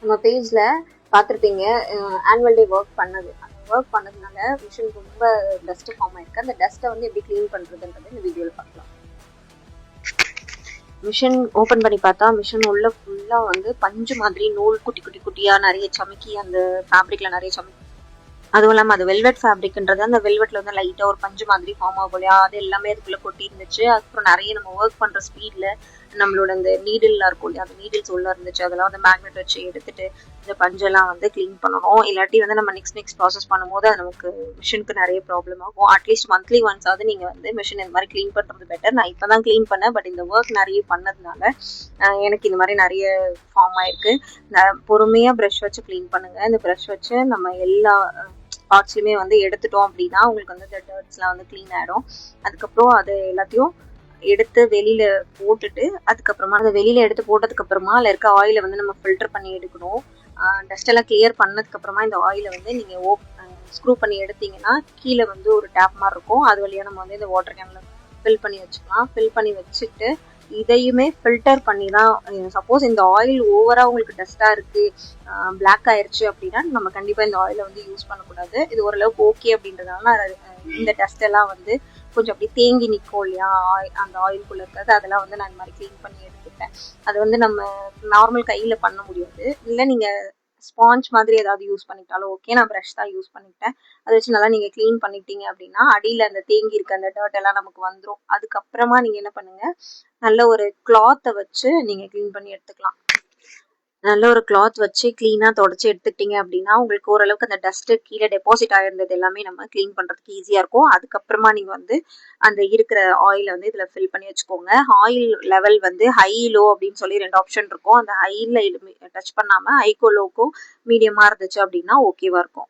நம்ம பேஜ்ல பார்த்துருப்பீங்க ஆனுவல் டே ஒர்க் பண்ணதுனால மிஷின் ரொம்ப டஸ்ட் ஃபார்ம் ஆயிருக்கு. அந்த டஸ்ட்டை வந்து எப்படி க்ளீன் பண்ணுறதுன்றது இந்த வீடியோவில் பார்க்கலாம். மிஷின் ஓப்பன் பண்ணி பார்த்தா மிஷின் உள்ள ஃபுல்லாக வந்து பஞ்சு மாதிரி நூல் குட்டி குட்டி குட்டியாக நிறைய சமைக்கி அந்த ஃபேப்ரிக்கில் நிறைய சமைக்கி, அதுவும் இல்லாமல் அது வெல்வெட் ஃபேப்ரிக்ன்றது அந்த வெல்வெட்டில் வந்து லைட்டாக ஒரு பஞ்சு மாதிரி ஃபார்ம் ஆகும் இல்லையா, அது எல்லாமே அதுக்குள்ளே கொட்டி இருந்துச்சு. அதுக்கப்புறம் நிறைய நம்ம ஒர்க் பண்ணுற ஸ்பீடில் நம்மளோட அந்த நீடில்லாம் இருக்கும் இல்லையா, அந்த நீடில்ஸ் உள்ள இருந்துச்சு. அதெல்லாம் வந்து மேக்னெட் வச்சு எடுத்துட்டு இந்த பஞ்செல்லாம் வந்து க்ளீன் பண்ணணும். இல்லாட்டி வந்து நம்ம நெக்ஸ்ட் ப்ராசஸ் பண்ணும்போது அது நமக்கு மிஷினுக்கு நிறைய ப்ராப்ளம் ஆகும். அட்லீஸ்ட் மந்த்லி ஒன்ஸ் ஆகுது நீங்கள் வந்து மிஷின் இந்த மாதிரி க்ளீன் பண்ணுறது பெட்டர். நான் இப்போ தான் க்ளீன் பண்ணேன், பட் இந்த ஒர்க் நிறைய பண்ணதுனால எனக்கு இந்த மாதிரி நிறைய ஃபார்ம் ஆயிருக்கு. பொறுமையாக ப்ரஷ் வச்சு க்ளீன் பண்ணுங்கள். இந்த ப்ரஷ் வச்சு நம்ம எல்லா பார்ட்ஸ்லையுமே வந்து எடுத்துட்டோம் அப்படின்னா உங்களுக்கு வந்து இந்த டர்ட்ஸ்லாம் வந்து க்ளீன் ஆகிடும். அதுக்கப்புறம் அது எல்லாத்தையும் எடுத்து வெளியில போட்டுட்டு அதுக்கப்புறமா அதை வெளியில எடுத்து போட்டதுக்கப்புறமா அதில் இருக்க ஆயிலை வந்து நம்ம ஃபில்டர் பண்ணி எடுக்கணும். டஸ்ட் எல்லாம் கிளியர் பண்ணதுக்கப்புறமா இந்த ஆயிலை வந்து நீங்கள் ஸ்க்ரூ பண்ணி எடுத்தீங்கன்னா கீழே வந்து ஒரு டேப் மாதிரி இருக்கும். அது வழியாக நம்ம வந்து இந்த வாட்டர் கேனில் ஃபில் பண்ணி வச்சுக்கலாம். ஃபில் பண்ணி வச்சுட்டு இதையுமே ஃபில்டர் பண்ணி தான், சப்போஸ் இந்த ஆயில் ஓவராக உங்களுக்கு டஸ்ட்டாக இருக்குது, பிளாக் ஆயிடுச்சு அப்படின்னா நம்ம கண்டிப்பாக இந்த ஆயிலை வந்து யூஸ் பண்ணக்கூடாது. இது ஓரளவுக்கு ஓகே அப்படின்றதுனால இந்த டஸ்ட் எல்லாம் வந்து கொஞ்சம் அப்படி தேங்கி நிற்கும் இல்லையா, அந்த ஆயிலுக்குள்ளே இருக்கிறது, அதெல்லாம் வந்து நான் இந்த மாதிரி க்ளீன் பண்ணி எடுத்துப்பேன். அது வந்து நம்ம நார்மல் கையில் பண்ண முடியாது. இல்லை நீங்கள் ஸ்பாஞ்ச் மாதிரி ஏதாவது யூஸ் பண்ணிட்டாலும் ஓகே. நான் ப்ரஷ் தான் யூஸ் பண்ணிட்டேன். அதை வச்சு நல்லா நீங்கள் க்ளீன் பண்ணிட்டீங்க அப்படின்னா அடியில் அந்த தேங்கி இருக்க அந்த டர்ட் எல்லாம் நமக்கு வந்துடும். அதுக்கப்புறமா நீங்கள் என்ன பண்ணுங்கள், நல்ல ஒரு கிளாத்தை வச்சு நீங்கள் க்ளீன் பண்ணி எடுத்துக்கலாம். நல்ல ஒரு கிளாத் வச்சு க்ளீனாக தொடச்சி எடுத்துக்கிட்டீங்க அப்படின்னா உங்களுக்கு ஓரளவுக்கு அந்த டஸ்ட்டு கீழே டெபாசிட் ஆகிருந்தது எல்லாமே நம்ம க்ளீன் பண்ணுறதுக்கு ஈஸியாக இருக்கும். அதுக்கப்புறமா நீங்கள் வந்து அந்த இருக்கிற ஆயிலை வந்து இதில் ஃபில் பண்ணி வச்சுக்கோங்க. ஆயில் லெவல் வந்து ஹை லோ அப்படின்னு சொல்லி 2 ஆப்ஷன் இருக்கும். அந்த ஹையில் டச் பண்ணாமல் ஹைக்கோ லோக்கோ மீடியமாக இருந்துச்சு அப்படின்னா ஓகேவாக இருக்கும்.